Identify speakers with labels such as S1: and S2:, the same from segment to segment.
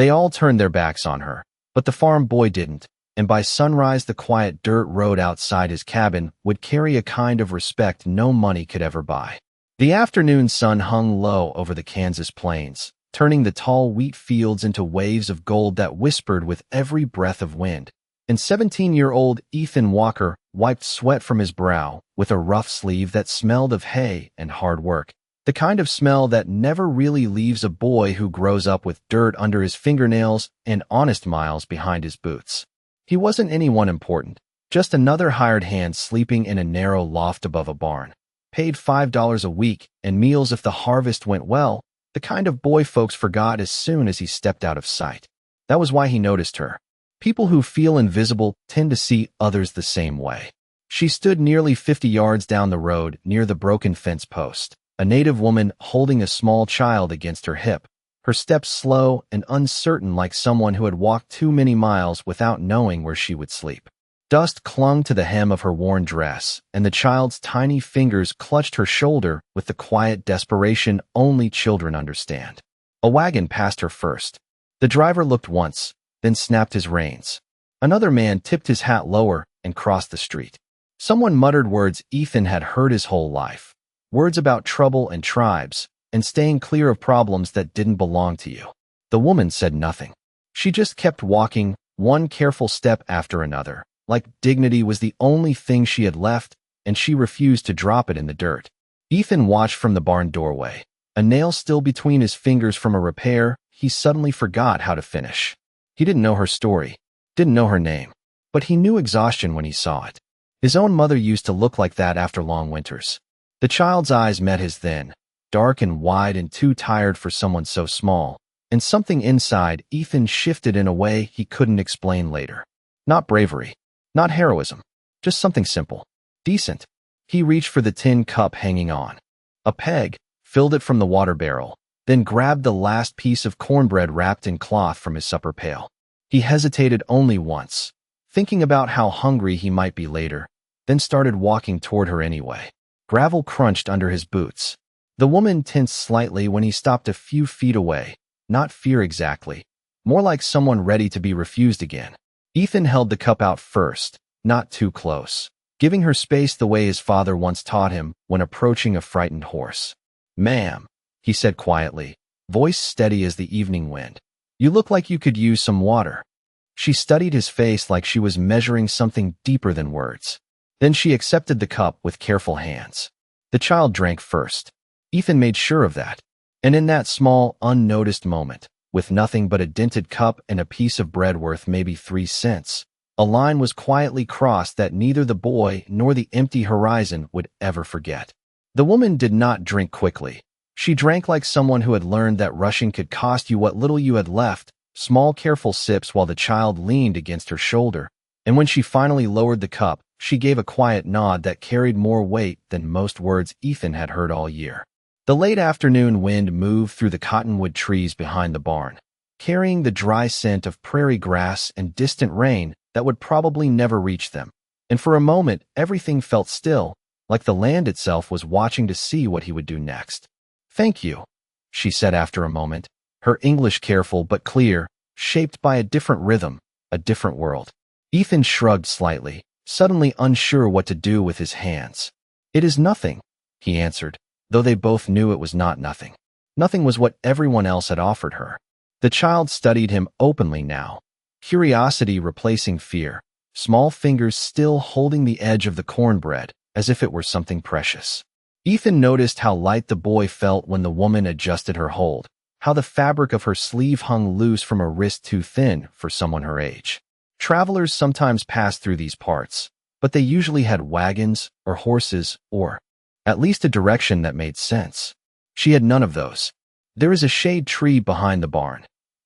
S1: They all turned their backs on her, but the farm boy didn't, and by sunrise the quiet dirt road outside his cabin would carry a kind of respect no money could ever buy. The afternoon sun hung low over the Kansas plains, turning the tall wheat fields into waves of gold that whispered with every breath of wind. And 17-year-old Ethan Walker wiped sweat from his brow with a rough sleeve that smelled of hay and hard work, the kind of smell that never really leaves a boy who grows up with dirt under his fingernails and honest miles behind his boots. He wasn't anyone important, just another hired hand sleeping in a narrow loft above a barn, paid $5 a week and meals if the harvest went well, the kind of boy folks forgot as soon as he stepped out of sight. That was why he noticed her. People who feel invisible tend to see others the same way. She stood nearly 50 yards down the road near the broken fence post, a native woman holding a small child against her hip, her steps slow and uncertain like someone who had walked too many miles without knowing where she would sleep. Dust clung to the hem of her worn dress, and the child's tiny fingers clutched her shoulder with the quiet desperation only children understand. A wagon passed her first. The driver looked once, then snapped his reins. Another man tipped his hat lower and crossed the street. Someone muttered words Ethan had heard his whole life, words about trouble and tribes, and staying clear of problems that didn't belong to you. The woman said nothing. She just kept walking, one careful step after another, like dignity was the only thing she had left, and she refused to drop it in the dirt. Ethan watched from the barn doorway. A nail still between his fingers from a repair, he suddenly forgot how to finish. He didn't know her story, didn't know her name, but he knew exhaustion when he saw it. His own mother used to look like that after long winters. The child's eyes met his then, dark and wide and too tired for someone so small, and something inside Ethan shifted in a way he couldn't explain later. Not bravery, not heroism, just something simple, decent. He reached for the tin cup hanging on a peg, filled it from the water barrel, then grabbed the last piece of cornbread wrapped in cloth from his supper pail. He hesitated only once, thinking about how hungry he might be later, then started walking toward her anyway. Gravel crunched under his boots. The woman tensed slightly when he stopped a few feet away, not fear exactly, more like someone ready to be refused again. Ethan held the cup out first, not too close, giving her space the way his father once taught him when approaching a frightened horse. "Ma'am," he said quietly, voice steady as the evening wind, "you look like you could use some water." She studied his face like she was measuring something deeper than words. Then she accepted the cup with careful hands. The child drank first. Ethan made sure of that. And in that small, unnoticed moment, with nothing but a dented cup and a piece of bread worth maybe 3 cents, a line was quietly crossed that neither the boy nor the empty horizon would ever forget. The woman did not drink quickly. She drank like someone who had learned that rushing could cost you what little you had left, small careful sips while the child leaned against her shoulder. And when she finally lowered the cup, she gave a quiet nod that carried more weight than most words Ethan had heard all year. The late afternoon wind moved through the cottonwood trees behind the barn, carrying the dry scent of prairie grass and distant rain that would probably never reach them. And for a moment, everything felt still, like the land itself was watching to see what he would do next. "Thank you," she said after a moment, her English careful but clear, shaped by a different rhythm, a different world. Ethan shrugged slightly, suddenly unsure what to do with his hands. "It is nothing," he answered, though they both knew it was not nothing. Nothing was what everyone else had offered her. The child studied him openly now, curiosity replacing fear, small fingers still holding the edge of the cornbread as if it were something precious. Ethan noticed how light the boy felt when the woman adjusted her hold, how the fabric of her sleeve hung loose from a wrist too thin for someone her age. Travelers sometimes passed through these parts, but they usually had wagons or horses or at least a direction that made sense. She had none of those. "There is a shade tree behind the barn,"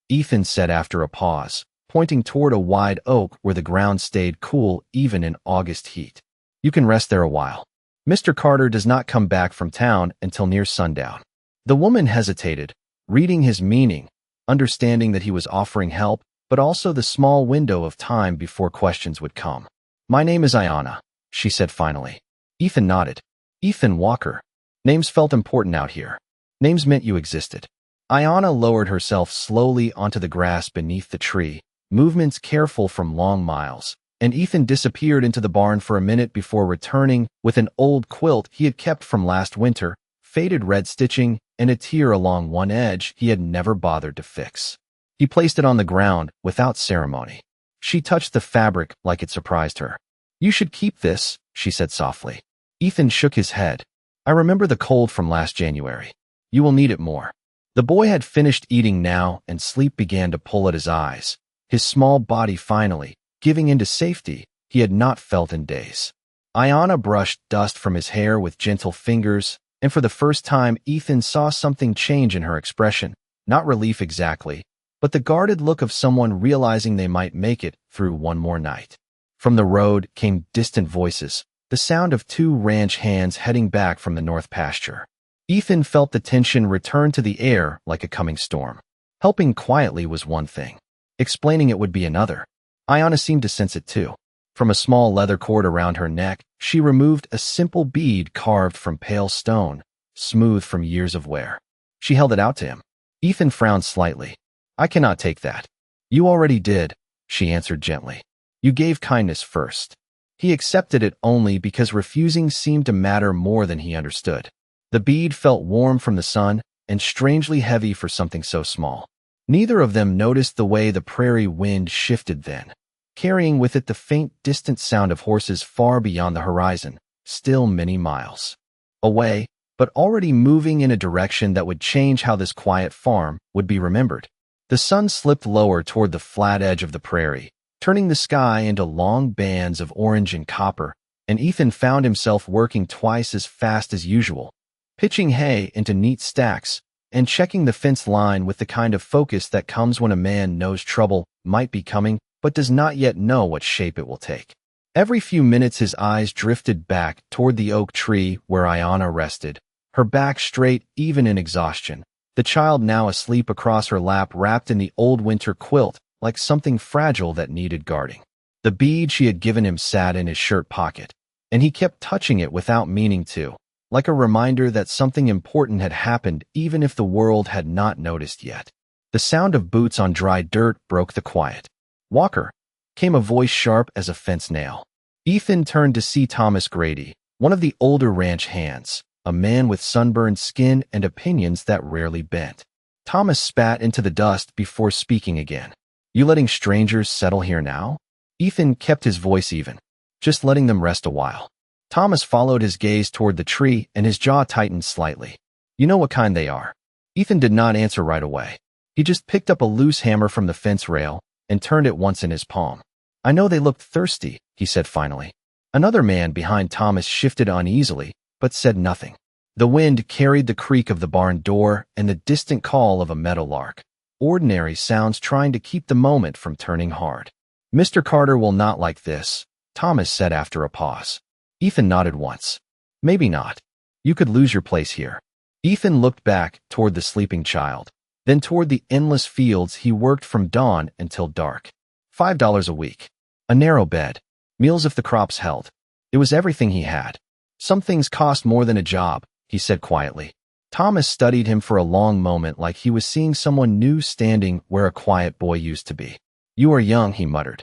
S1: Ethan said after a pause, pointing toward a wide oak where the ground stayed cool even in August heat. "You can rest there a while. Mr. Carter does not come back from town until near sundown." The woman hesitated, reading his meaning, understanding that he was offering help, but also the small window of time before questions would come. "My name is Ayanna," she said finally. Ethan nodded. "Ethan Walker." Names felt important out here. Names meant you existed. Ayana lowered herself slowly onto the grass beneath the tree, movements careful from long miles, and Ethan disappeared into the barn for a minute before returning with an old quilt he had kept from last winter, faded red stitching, and a tear along one edge he had never bothered to fix. He placed it on the ground without ceremony. She touched the fabric like it surprised her. "You should keep this," she said softly. Ethan shook his head. "I remember the cold from last January. You will need it more." The boy had finished eating now, and sleep began to pull at his eyes, his small body finally giving into safety he had not felt in days. Ayana brushed dust from his hair with gentle fingers, and for the first time Ethan saw something change in her expression, not relief exactly, but the guarded look of someone realizing they might make it through one more night. From the road came distant voices, the sound of 2 ranch hands heading back from the north pasture. Ethan felt the tension return to the air like a coming storm. Helping quietly was one thing. Explaining it would be another. Ayana seemed to sense it too. From a small leather cord around her neck, she removed a simple bead carved from pale stone, smooth from years of wear. She held it out to him. Ethan frowned slightly. "I cannot take that." "You already did," she answered gently. "You gave kindness first." He accepted it only because refusing seemed to matter more than he understood. The bead felt warm from the sun and strangely heavy for something so small. Neither of them noticed the way the prairie wind shifted then, carrying with it the faint, distant sound of horses far beyond the horizon, still many miles away, but already moving in a direction that would change how this quiet farm would be remembered. The sun slipped lower toward the flat edge of the prairie, turning the sky into long bands of orange and copper, and Ethan found himself working twice as fast as usual, pitching hay into neat stacks, and checking the fence line with the kind of focus that comes when a man knows trouble might be coming but does not yet know what shape it will take. Every few minutes his eyes drifted back toward the oak tree where Ayana rested, her back straight even in exhaustion, the child now asleep across her lap wrapped in the old winter quilt like something fragile that needed guarding. The bead she had given him sat in his shirt pocket, and he kept touching it without meaning to, like a reminder that something important had happened even if the world had not noticed yet. The sound of boots on dry dirt broke the quiet. "Walker," came a voice sharp as a fence nail. Ethan turned to see Thomas Grady, one of the older ranch hands, a man with sunburned skin and opinions that rarely bent. Thomas spat into the dust before speaking again. "You letting strangers settle here now?" Ethan kept his voice even. "Just letting them rest a while." Thomas followed his gaze toward the tree and his jaw tightened slightly. "You know what kind they are." Ethan did not answer right away. He just picked up a loose hammer from the fence rail and turned it once in his palm. "I know they looked thirsty," he said finally. Another man behind Thomas shifted uneasily, but said nothing. The wind carried the creak of the barn door and the distant call of a meadowlark, ordinary sounds trying to keep the moment from turning hard. "Mr. Carter will not like this," Thomas said after a pause. Ethan nodded once. "Maybe not. You could lose your place here." Ethan looked back toward the sleeping child, then toward the endless fields he worked from dawn until dark. $5 a week. A narrow bed. Meals if the crops held. It was everything he had. "Some things cost more than a job," he said quietly. Thomas studied him for a long moment like he was seeing someone new standing where a quiet boy used to be. "You are young," he muttered.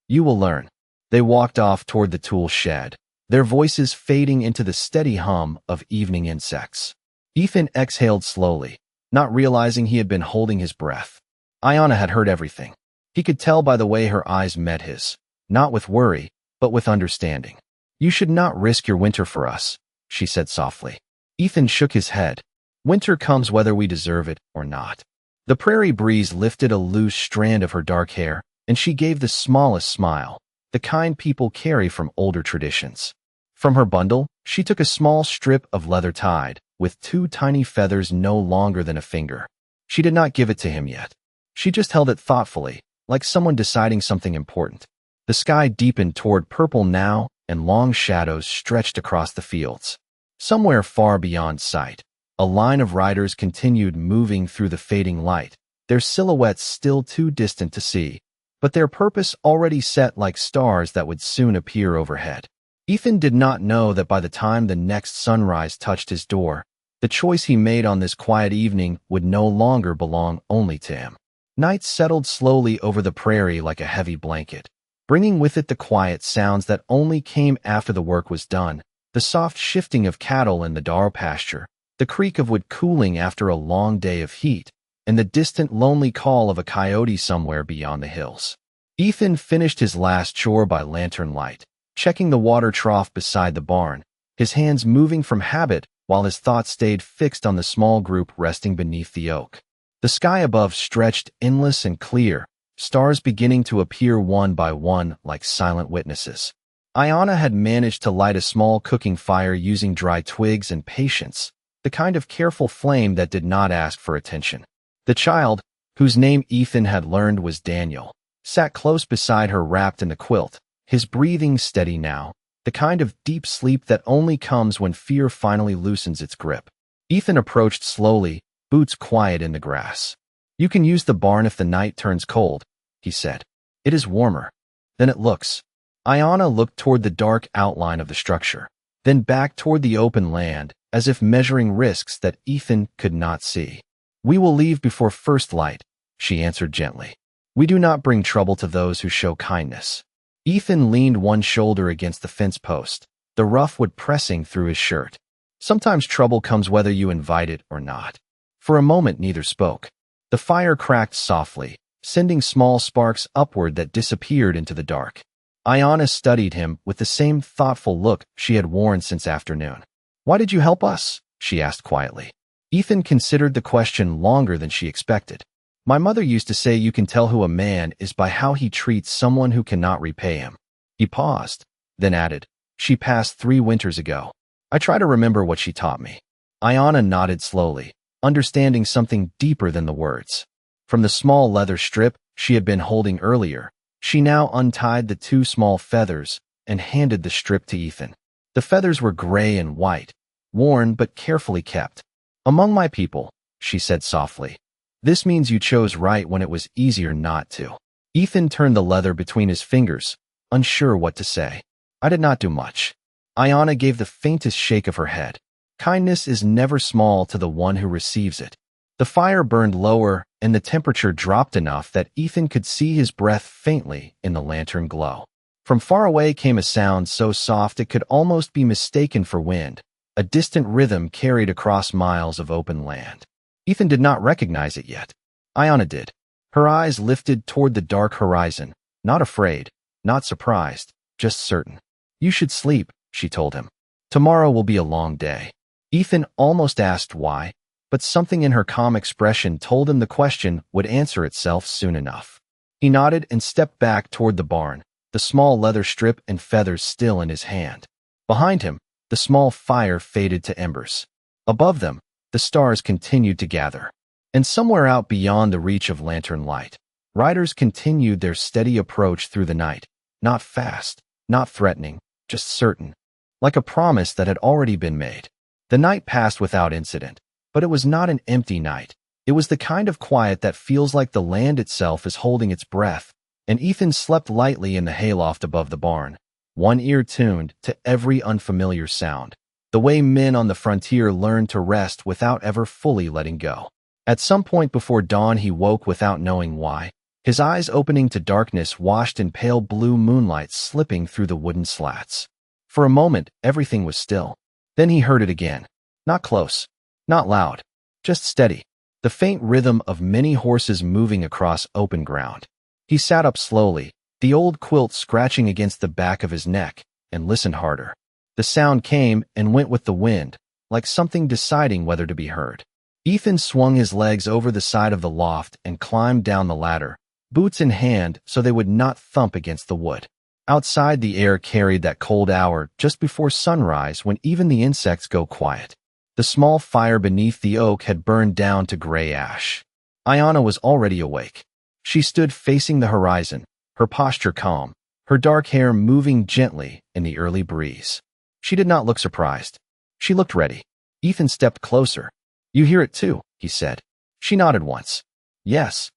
S1: "You will learn." They walked off toward the tool shed, their voices fading into the steady hum of evening insects. Ethan exhaled slowly, not realizing he had been holding his breath. Ayana had heard everything. He could tell by the way her eyes met his, not with worry, but with understanding. "You should not risk your winter for us," she said softly. Ethan shook his head. "Winter comes whether we deserve it or not." The prairie breeze lifted a loose strand of her dark hair, and she gave the smallest smile, the kind people carry from older traditions. From her bundle, she took a small strip of leather tied, with 2 tiny feathers no longer than a finger. She did not give it to him yet. She just held it thoughtfully, like someone deciding something important. The sky deepened toward purple now, and long shadows stretched across the fields. Somewhere far beyond sight, a line of riders continued moving through the fading light, their silhouettes still too distant to see, but their purpose already set like stars that would soon appear overhead. Ethan did not know that by the time the next sunrise touched his door, The choice he made on this quiet evening would no longer belong only to him. Night settled slowly over the prairie like a heavy blanket, bringing with it the quiet sounds that only came after the work was done, the soft shifting of cattle in the darrow pasture, the creak of wood cooling after a long day of heat, and the distant lonely call of a coyote somewhere beyond the hills. Ethan finished his last chore by lantern light, checking the water trough beside the barn, his hands moving from habit while his thoughts stayed fixed on the small group resting beneath the oak. The sky above stretched endless and clear, stars beginning to appear one by one like silent witnesses. Ayanna had managed to light a small cooking fire using dry twigs and patience, the kind of careful flame that did not ask for attention. The child, whose name Ethan had learned was Daniel, sat close beside her wrapped in the quilt, his breathing steady now, the kind of deep sleep that only comes when fear finally loosens its grip. Ethan approached slowly, boots quiet in the grass. "You can use the barn if the night turns cold," he said. "It is warmer than it looks." Ayanna looked toward the dark outline of the structure, then back toward the open land, as if measuring risks that Ethan could not see. "We will leave before first light," she answered gently. "We do not bring trouble to those who show kindness." Ethan leaned one shoulder against the fence post, the rough wood pressing through his shirt. "Sometimes trouble comes whether you invite it or not." For a moment neither spoke. The fire cracked softly, sending small sparks upward that disappeared into the dark. Ayanna studied him with the same thoughtful look she had worn since afternoon. "Why did you help us?" she asked quietly. Ethan considered the question longer than she expected. "My mother used to say you can tell who a man is by how he treats someone who cannot repay him." He paused, then added, "She passed 3 winters ago. I try to remember what she taught me." Ayanna nodded slowly, understanding something deeper than the words. From the small leather strip she had been holding earlier, she now untied the 2 small feathers and handed the strip to Ethan. The feathers were gray and white, worn but carefully kept. "Among my people," she said softly, "this means you chose right when it was easier not to." Ethan turned the leather between his fingers, unsure what to say. "I did not do much." Ayanna gave the faintest shake of her head. "Kindness is never small to the one who receives it." The fire burned lower, and the temperature dropped enough that Ethan could see his breath faintly in the lantern glow. From far away came a sound so soft it could almost be mistaken for wind, a distant rhythm carried across miles of open land. Ethan did not recognize it yet. Ayanna did. Her eyes lifted toward the dark horizon, not afraid, not surprised, just certain. "You should sleep," she told him. "Tomorrow will be a long day." Ethan almost asked why, but something in her calm expression told him the question would answer itself soon enough. He nodded and stepped back toward the barn, the small leather strip and feathers still in his hand. Behind him, the small fire faded to embers. Above them, the stars continued to gather. And somewhere out beyond the reach of lantern light, riders continued their steady approach through the night, not fast, not threatening, just certain, like a promise that had already been made. The night passed without incident, but it was not an empty night. It was the kind of quiet that feels like the land itself is holding its breath, and Ethan slept lightly in the hayloft above the barn, one ear tuned to every unfamiliar sound, the way men on the frontier learn to rest without ever fully letting go. At some point before dawn he woke without knowing why, his eyes opening to darkness washed in pale blue moonlight slipping through the wooden slats. For a moment, everything was still. Then he heard it again. Not close, not loud, just steady. The faint rhythm of many horses moving across open ground. He sat up slowly, the old quilt scratching against the back of his neck, and listened harder. The sound came and went with the wind, like something deciding whether to be heard. Ethan swung his legs over the side of the loft and climbed down the ladder, boots in hand so they would not thump against the wood. Outside, the air carried that cold hour just before sunrise when even the insects go quiet. The small fire beneath the oak had burned down to gray ash. Ayanna was already awake. She stood facing the horizon, her posture calm, her dark hair moving gently in the early breeze. She did not look surprised. She looked ready. Ethan stepped closer. "You hear it too," he said. She nodded once. "Yes."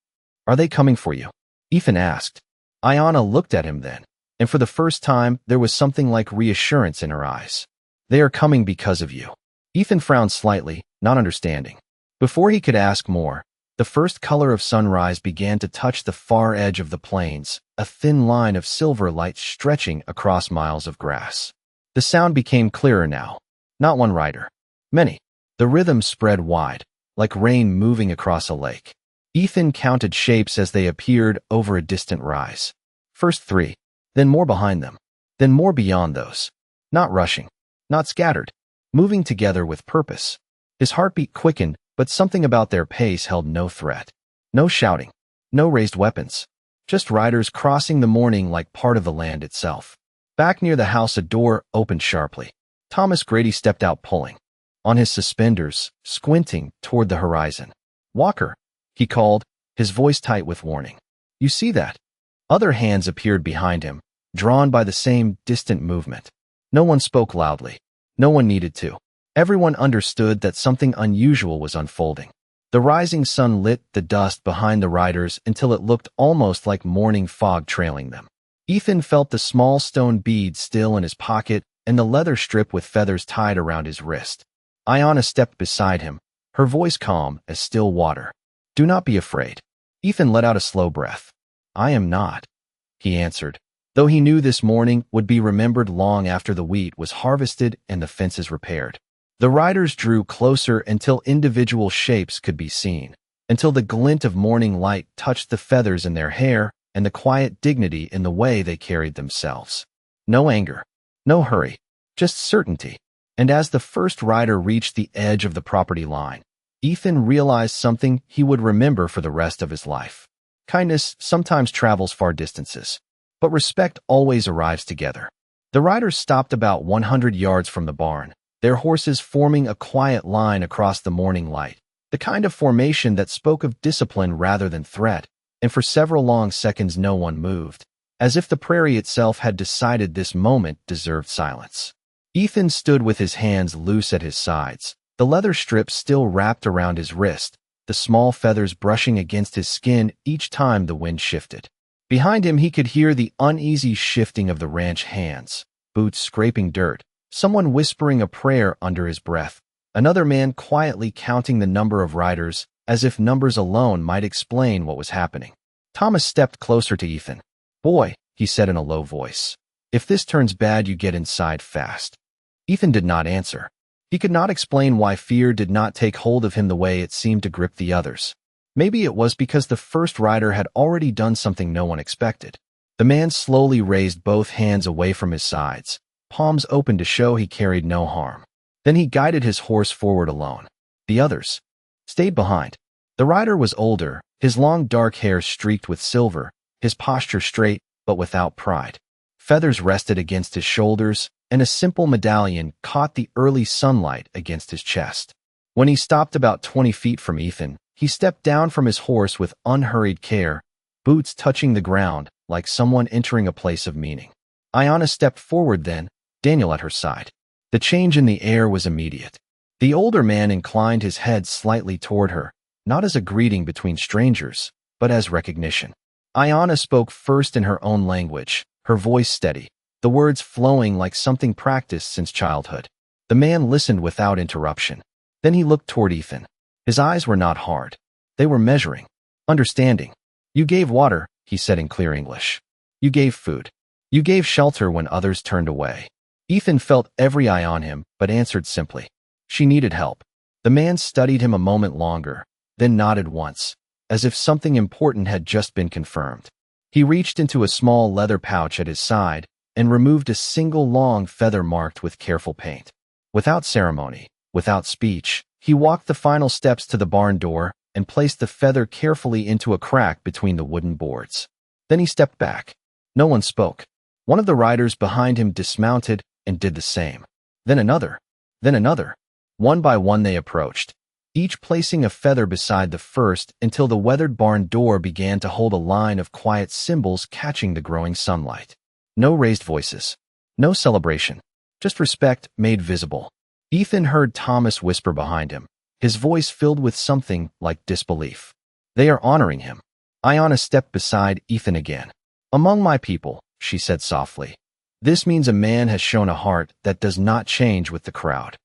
S1: "Are they coming for you?" Ethan asked. Ayanna looked at him then, and for the first time there was something like reassurance in her eyes. "They are coming because of you." Ethan frowned slightly, not understanding. Before he could ask more, the first color of sunrise began to touch the far edge of the plains, a thin line of silver light stretching across miles of grass. The sound became clearer now. Not one rider. Many. The rhythm spread wide, like rain moving across a lake. Ethan counted shapes as they appeared over a distant rise. First 3, then more behind them, then more beyond those. Not rushing, not scattered, moving together with purpose. His heartbeat quickened, but something about their pace held no threat. No shouting, no raised weapons. Just riders crossing the morning like part of the land itself. Back near the house, a door opened sharply. Thomas Grady stepped out pulling on his suspenders, squinting toward the horizon. "Walker," he called, his voice tight with warning. "You see that?" Other hands appeared behind him, drawn by the same distant movement. No one spoke loudly. No one needed to. Everyone understood that something unusual was unfolding. The rising sun lit the dust behind the riders until it looked almost like morning fog trailing them. Ethan felt the small stone bead still in his pocket and the leather strip with feathers tied around his wrist. Ayanna stepped beside him, her voice calm as still water. "Do not be afraid." Ethan let out a slow breath. "I am not," he answered, though he knew this morning would be remembered long after the wheat was harvested and the fences repaired. The riders drew closer until individual shapes could be seen, until the glint of morning light touched the feathers in their hair and the quiet dignity in the way they carried themselves. No anger, no hurry, just certainty. And as the first rider reached the edge of the property line, Ethan realized something he would remember for the rest of his life. Kindness sometimes travels far distances, but respect always arrives together. The riders stopped about 100 yards from the barn, their horses forming a quiet line across the morning light, the kind of formation that spoke of discipline rather than threat, and for several long seconds no one moved, as if the prairie itself had decided this moment deserved silence. Ethan stood with his hands loose at his sides, the leather strip still wrapped around his wrist, the small feathers brushing against his skin each time the wind shifted. Behind him he could hear the uneasy shifting of the ranch hands, boots scraping dirt, someone whispering a prayer under his breath, another man quietly counting the number of riders, as if numbers alone might explain what was happening. Thomas stepped closer to Ethan. "Boy," he said in a low voice, "if this turns bad, you get inside fast." Ethan did not answer. He could not explain why fear did not take hold of him the way it seemed to grip the others. Maybe it was because the first rider had already done something no one expected. The man slowly raised both hands away from his sides, palms open to show he carried no harm. Then he guided his horse forward alone. The others stayed behind. The rider was older, his long dark hair streaked with silver, his posture straight but without pride. Feathers rested against his shoulders, and a simple medallion caught the early sunlight against his chest. When he stopped about 20 feet from Ethan, he stepped down from his horse with unhurried care, boots touching the ground like someone entering a place of meaning. Ayanna stepped forward then, Daniel at her side. The change in the air was immediate. The older man inclined his head slightly toward her, not as a greeting between strangers, but as recognition. Ayanna spoke first in her own language, her voice steady, the words flowing like something practiced since childhood. The man listened without interruption. Then he looked toward Ethan. His eyes were not hard. They were measuring, understanding. "You gave water," he said in clear English. "You gave food. You gave shelter when others turned away." Ethan felt every eye on him, but answered simply. "She needed help." The man studied him a moment longer, then nodded once, as if something important had just been confirmed. He reached into a small leather pouch at his side and removed a single long feather marked with careful paint. Without ceremony, without speech, he walked the final steps to the barn door and placed the feather carefully into a crack between the wooden boards. Then he stepped back. No one spoke. One of the riders behind him dismounted and did the same. Then another. Then another. One by one they approached, each placing a feather beside the first until the weathered barn door began to hold a line of quiet symbols catching the growing sunlight. No raised voices. No celebration. Just respect made visible. Ethan heard Thomas whisper behind him, his voice filled with something like disbelief. "They are honoring him." Ayanna stepped beside Ethan again. "Among my people," she said softly. "This means a man has shown a heart that does not change with the crowd."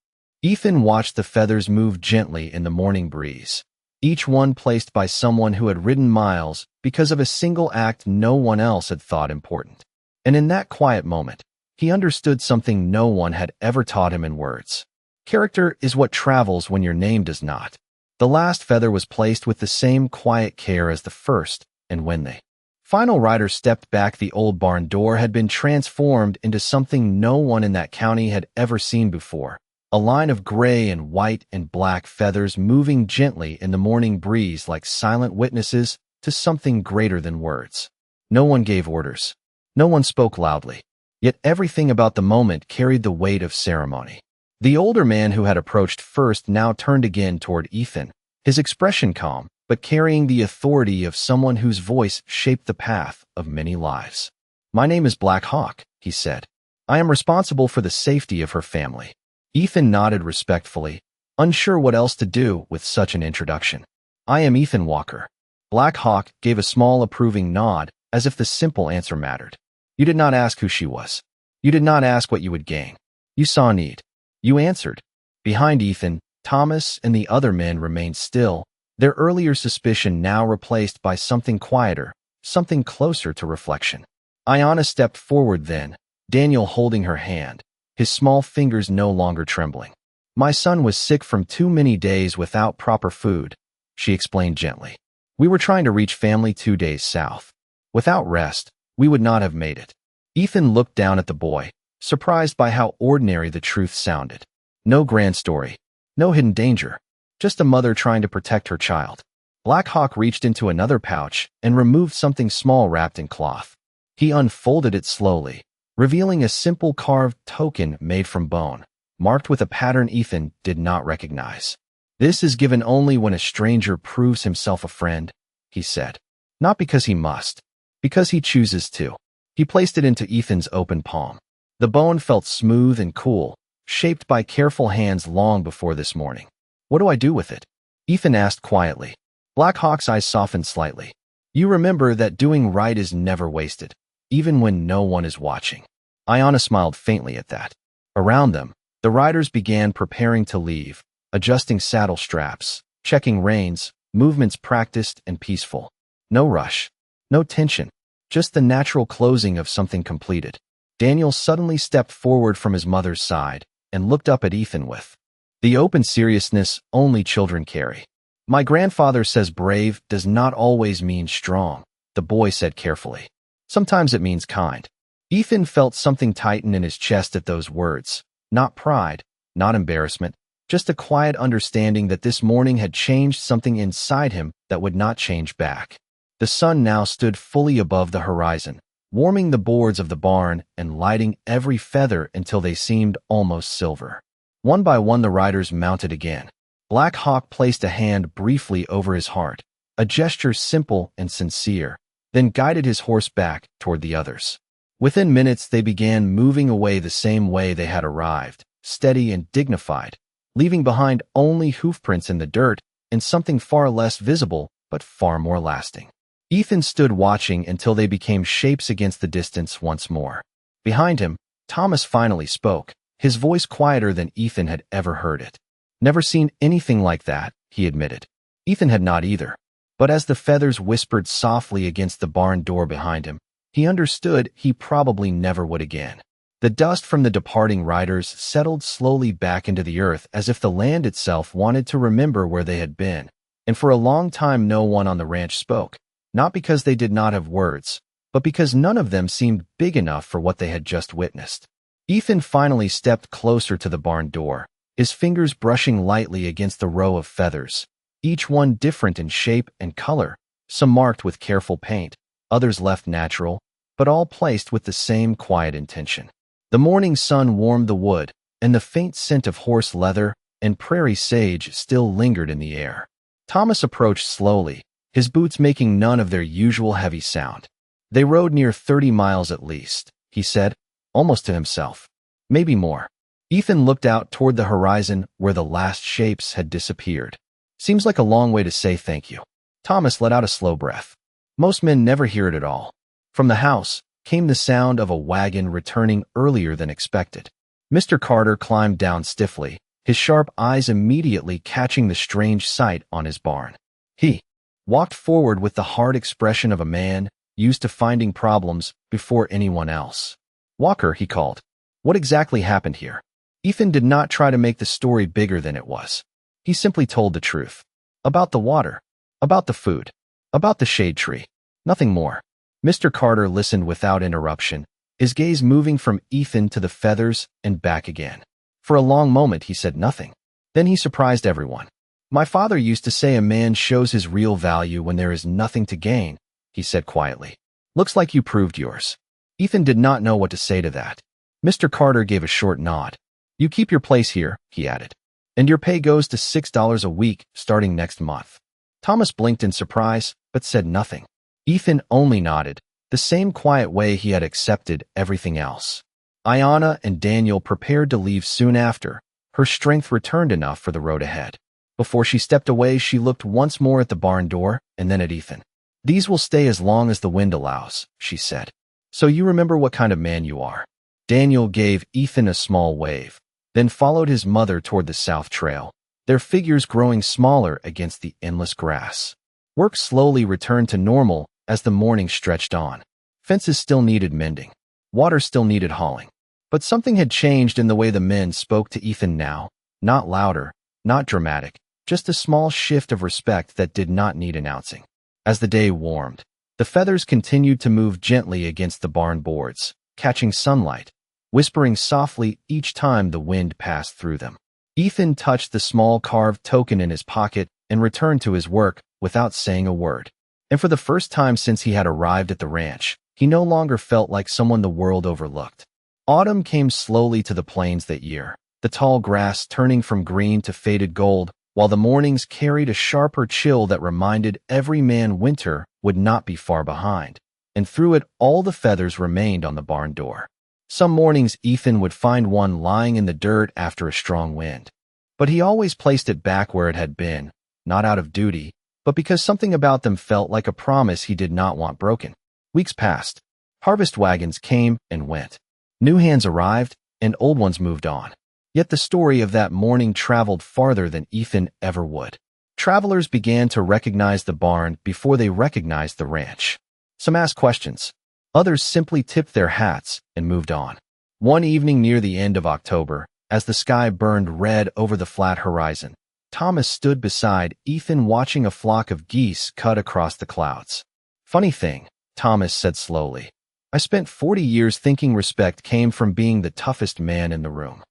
S1: Ethan watched the feathers move gently in the morning breeze, each one placed by someone who had ridden miles because of a single act no one else had thought important. And in that quiet moment, he understood something no one had ever taught him in words. Character is what travels when your name does not. The last feather was placed with the same quiet care as the first, and when the final rider stepped back, the old barn door had been transformed into something no one in that county had ever seen before. A line of gray and white and black feathers moving gently in the morning breeze like silent witnesses to something greater than words. No one gave orders. No one spoke loudly. Yet everything about the moment carried the weight of ceremony. The older man who had approached first now turned again toward Ethan, his expression calm, but carrying the authority of someone whose voice shaped the path of many lives. "My name is Black Hawk," he said. "I am responsible for the safety of her family." Ethan nodded respectfully, unsure what else to do with such an introduction. "I am Ethan Walker." Black Hawk gave a small approving nod, as if the simple answer mattered. "You did not ask who she was. You did not ask what you would gain. You saw need. You answered." Behind Ethan, Thomas and the other men remained still, their earlier suspicion now replaced by something quieter, something closer to reflection. Ayanna stepped forward then, Daniel holding her hand, his small fingers no longer trembling. "My son was sick from too many days without proper food," she explained gently. "We were trying to reach family 2 days south. Without rest, we would not have made it." Ethan looked down at the boy, surprised by how ordinary the truth sounded. No grand story, no hidden danger, just a mother trying to protect her child. Black Hawk reached into another pouch and removed something small wrapped in cloth. He unfolded it slowly, revealing a simple carved token made from bone, marked with a pattern Ethan did not recognize. "This is given only when a stranger proves himself a friend," he said. "Not because he must, because he chooses to." He placed it into Ethan's open palm. The bone felt smooth and cool, shaped by careful hands long before this morning. "What do I do with it?" Ethan asked quietly. Black Hawk's eyes softened slightly. "You remember that doing right is never wasted, even when no one is watching." Ayanna smiled faintly at that. Around them, the riders began preparing to leave, adjusting saddle straps, checking reins, movements practiced and peaceful. No rush, no tension, just the natural closing of something completed. Daniel suddenly stepped forward from his mother's side and looked up at Ethan with the open seriousness only children carry. "My grandfather says brave does not always mean strong," the boy said carefully. "Sometimes it means kind." Ethan felt something tighten in his chest at those words. Not pride, not embarrassment, just a quiet understanding that this morning had changed something inside him that would not change back. The sun now stood fully above the horizon, warming the boards of the barn and lighting every feather until they seemed almost silver. One by one the riders mounted again. Black Hawk placed a hand briefly over his heart, a gesture simple and sincere, then guided his horse back toward the others. Within minutes they began moving away the same way they had arrived, steady and dignified, leaving behind only hoofprints in the dirt and something far less visible but far more lasting. Ethan stood watching until they became shapes against the distance once more. Behind him, Thomas finally spoke, his voice quieter than Ethan had ever heard it. "Never seen anything like that," he admitted. Ethan had not either. But as the feathers whispered softly against the barn door behind him, he understood he probably never would again. The dust from the departing riders settled slowly back into the earth as if the land itself wanted to remember where they had been, and for a long time no one on the ranch spoke, not because they did not have words, but because none of them seemed big enough for what they had just witnessed. Ethan finally stepped closer to the barn door, his fingers brushing lightly against the row of feathers, each one different in shape and color, some marked with careful paint, others left natural, but all placed with the same quiet intention. The morning sun warmed the wood, and the faint scent of horse leather and prairie sage still lingered in the air. Thomas approached slowly, his boots making none of their usual heavy sound. "They rode near 30 miles at least," he said, almost to himself. "Maybe more." Ethan looked out toward the horizon where the last shapes had disappeared. "Seems like a long way to say thank you." Thomas let out a slow breath. Most men never hear it at all. From the house came the sound of a wagon returning earlier than expected. Mr. Carter climbed down stiffly, his sharp eyes immediately catching the strange sight on his barn. He walked forward with the hard expression of a man used to finding problems before anyone else. "Walker," he called. "What exactly happened here?" Ethan did not try to make the story bigger than it was. He simply told the truth. About the water, about the food, about the shade tree. Nothing more. Mr. Carter listened without interruption, his gaze moving from Ethan to the feathers and back again. For a long moment he said nothing. Then he surprised everyone. "My father used to say a man shows his real value when there is nothing to gain," he said quietly. "Looks like you proved yours." Ethan did not know what to say to that. Mr. Carter gave a short nod. "You keep your place here," he added. "And your pay goes to $6 a week starting next month." Thomas blinked in surprise, but said nothing. Ethan only nodded, the same quiet way he had accepted everything else. Ayanna and Daniel prepared to leave soon after. Her strength returned enough for the road ahead. Before she stepped away, she looked once more at the barn door and then at Ethan. "These will stay as long as the wind allows," she said. "So you remember what kind of man you are." Daniel gave Ethan a small wave, then followed his mother toward the south trail, their figures growing smaller against the endless grass. Work slowly returned to normal as the morning stretched on. Fences still needed mending. Water still needed hauling. But something had changed in the way the men spoke to Ethan now. Not louder, not dramatic, just a small shift of respect that did not need announcing. As the day warmed, the feathers continued to move gently against the barn boards, catching sunlight, whispering softly each time the wind passed through them. Ethan touched the small carved token in his pocket and returned to his work without saying a word. And for the first time since he had arrived at the ranch, he no longer felt like someone the world overlooked. Autumn came slowly to the plains that year, the tall grass turning from green to faded gold, while the mornings carried a sharper chill that reminded every man winter would not be far behind. And through it all the feathers remained on the barn door. Some mornings Ethan would find one lying in the dirt after a strong wind. But he always placed it back where it had been, not out of duty, but because something about them felt like a promise he did not want broken. Weeks passed. Harvest wagons came and went. New hands arrived, and old ones moved on. Yet the story of that morning traveled farther than Ethan ever would. Travelers began to recognize the barn before they recognized the ranch. Some asked questions. Others simply tipped their hats and moved on. One evening near the end of October, as the sky burned red over the flat horizon, Thomas stood beside Ethan watching a flock of geese cut across the clouds. "Funny thing," Thomas said slowly. "I spent 40 years thinking respect came from being the toughest man in the room."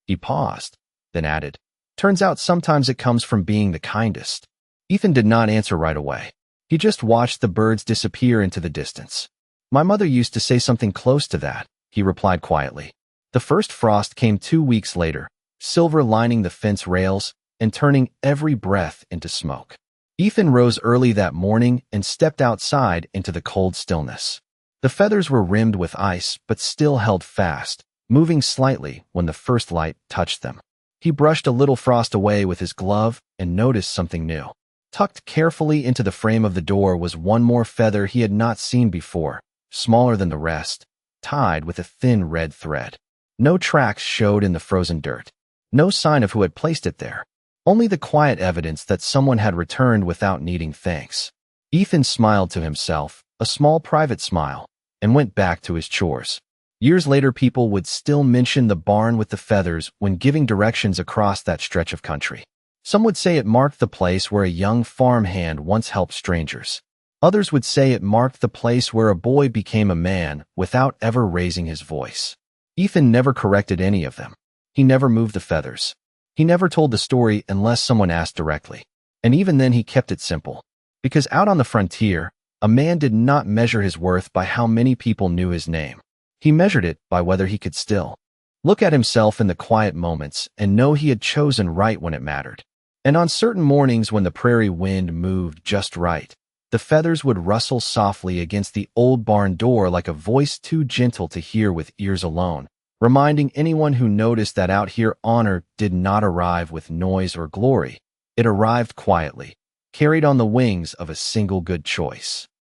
S1: He paused, then added, "Turns out sometimes it comes from being the kindest." Ethan did not answer right away. He just watched the birds disappear into the distance. "My mother used to say something close to that," he replied quietly. The first frost came 2 weeks later, silver lining the fence rails and turning every breath into smoke. Ethan rose early that morning and stepped outside into the cold stillness. The feathers were rimmed with ice but still held fast, moving slightly when the first light touched them. He brushed a little frost away with his glove and noticed something new. Tucked carefully into the frame of the door was one more feather he had not seen before, smaller than the rest, tied with a thin red thread. No tracks showed in the frozen dirt. No sign of who had placed it there. Only the quiet evidence that someone had returned without needing thanks. Ethan smiled to himself, a small private smile, and went back to his chores. Years later, people would still mention the barn with the feathers when giving directions across that stretch of country. Some would say it marked the place where a young farmhand once helped strangers. Others would say it marked the place where a boy became a man without ever raising his voice. Ethan never corrected any of them. He never moved the feathers. He never told the story unless someone asked directly. And even then he kept it simple. Because out on the frontier, a man did not measure his worth by how many people knew his name. He measured it by whether he could still look at himself in the quiet moments and know he had chosen right when it mattered. And on certain mornings when the prairie wind moved just right, the feathers would rustle softly against the old barn door like a voice too gentle to hear with ears alone, reminding anyone who noticed that out here honor did not arrive with noise or glory. It arrived quietly, carried on the wings of a single good choice.